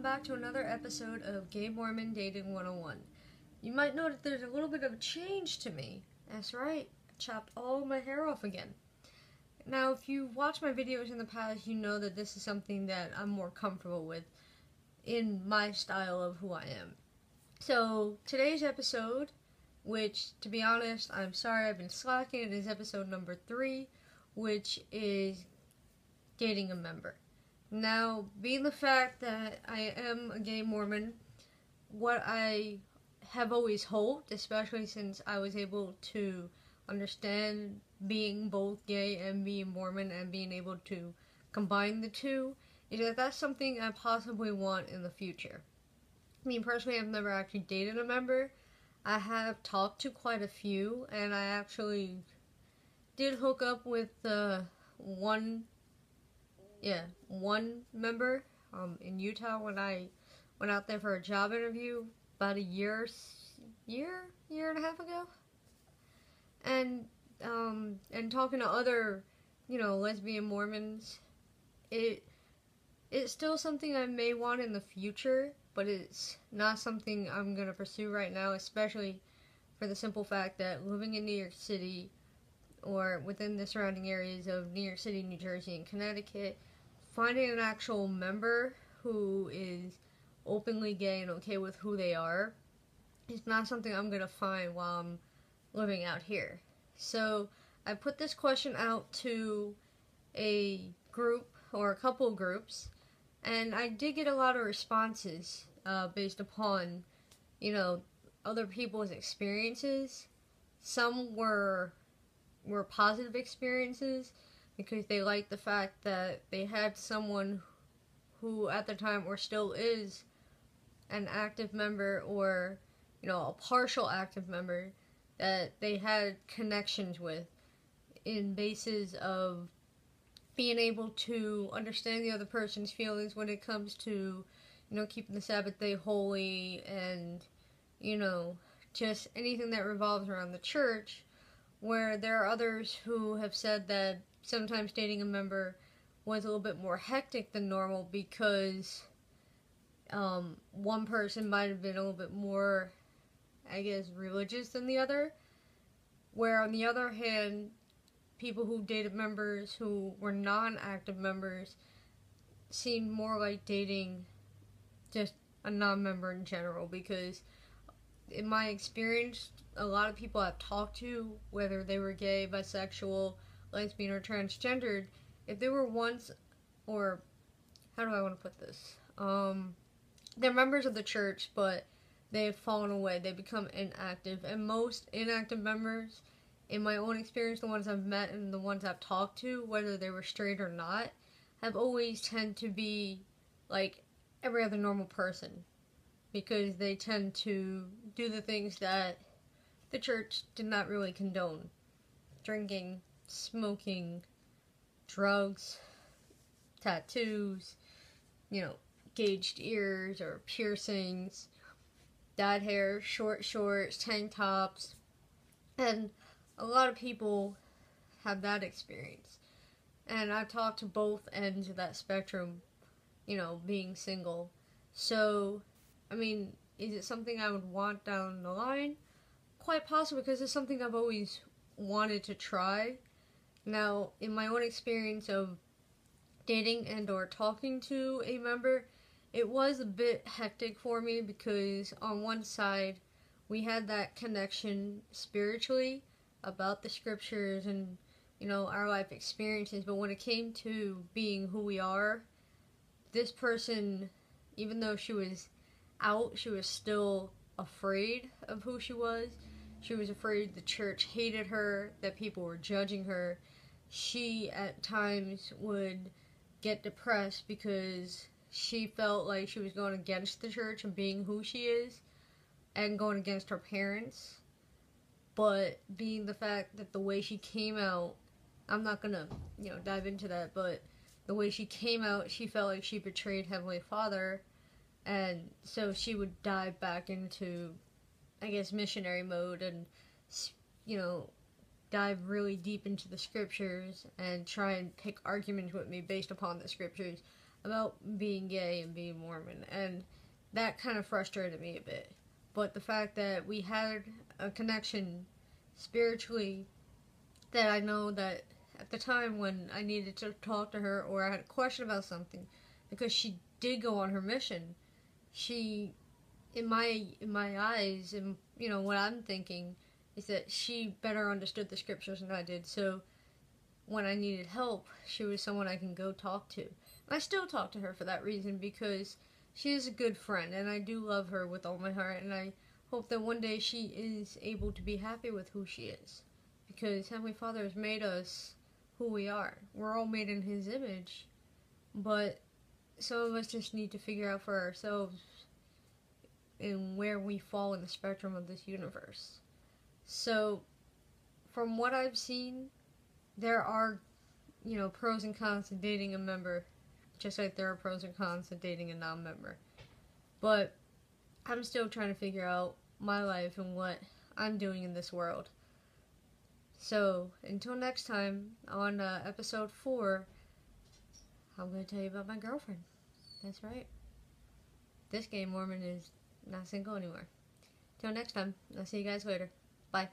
back to another episode of Gay Mormon Dating 101. You might notice there's a little bit of a change to me. That's right, I chopped all my hair off again. Now, if you've watched my videos in the past, you know that this is something that I'm more comfortable with in my style of who I am. So, today's episode, which, to be honest, I'm sorry I've been slacking, it is episode number 3, which is dating a member. Now, being the fact that I am a gay Mormon, what I have always hoped, especially since I was able to understand being both gay and being Mormon and being able to combine the two, is that that's something I possibly want in the future. I mean, personally, I've never actually dated a member. I have talked to quite a few, and I actually did hook up with one member in Utah when I went out there for a job interview about a year and a half ago. And talking to other, lesbian Mormons, it's still something I may want in the future, but it's not something I'm going to pursue right now, especially for the simple fact that living in New York City or within the surrounding areas of New York City, New Jersey, and Connecticut, finding an actual member who is openly gay and okay with who they are is not something I'm going to find while I'm living out here. So I put this question out to a group or a couple groups, and I did get a lot of responses based upon, other people's experiences. Some were positive experiences because they liked the fact that they had someone who at the time or still is an active member or, a partial active member that they had connections with in basis of being able to understand the other person's feelings when it comes to, keeping the Sabbath day holy and, just anything that revolves around the church, where there are others who have said that sometimes dating a member was a little bit more hectic than normal because one person might have been a little bit more, religious than the other, where on the other hand, people who dated members who were non-active members seemed more like dating just a non-member in general, because in my experience, a lot of people I've talked to, whether they were gay, bisexual, lesbian, or transgendered, if they were once, or how do I want to put this? They're members of the church, but they've fallen away. They become inactive, and most inactive members, in my own experience, the ones I've met and the ones I've talked to, whether they were straight or not, have always tend to be like every other normal person, because they tend to do the things that the church did not really condone. Drinking, smoking, drugs, tattoos, gauged ears or piercings, dyed hair, short shorts, tank tops, and a lot of people have that experience. And I've talked to both ends of that spectrum, being single. So, is it something I would want down the line? Quite possibly, because it's something I've always wanted to try. Now, in my own experience of dating and or talking to a member, it was a bit hectic for me because on one side, we had that connection spiritually about the scriptures and, our life experiences, but when it came to being who we are, this person, even though she was out, she was still afraid of who she was. She was afraid the church hated her, that people were judging her. She, at times, would get depressed because she felt like she was going against the church and being who she is, and going against her parents. But being the fact that the way she came out, I'm not gonna, dive into that, but the way she came out, she felt like she betrayed Heavenly Father, and so she would dive back into, missionary mode and, dive really deep into the scriptures and try and pick arguments with me based upon the scriptures. about being gay and being Mormon, and that kind of frustrated me a bit. But the fact that we had a connection spiritually, that I know that at the time when I needed to talk to her or I had a question about something, because she did go on her mission, she, in my eyes, and what I'm thinking is that she better understood the scriptures than I did. So when I needed help, she was someone I can go talk to. And I still talk to her for that reason, because she is a good friend, and I do love her with all my heart, and I hope that one day she is able to be happy with who she is. Because Heavenly Father has made us who we are. We're all made in His image, but some of us just need to figure out for ourselves in where we fall in the spectrum of this universe. So, from what I've seen, there are, pros and cons to dating a member, just like there are pros and cons to dating a non-member. But I'm still trying to figure out my life and what I'm doing in this world. So, until next time, on episode 4, I'm going to tell you about my girlfriend. That's right. This Gay Mormon is not single anymore. Till next time, I'll see you guys later. Bye.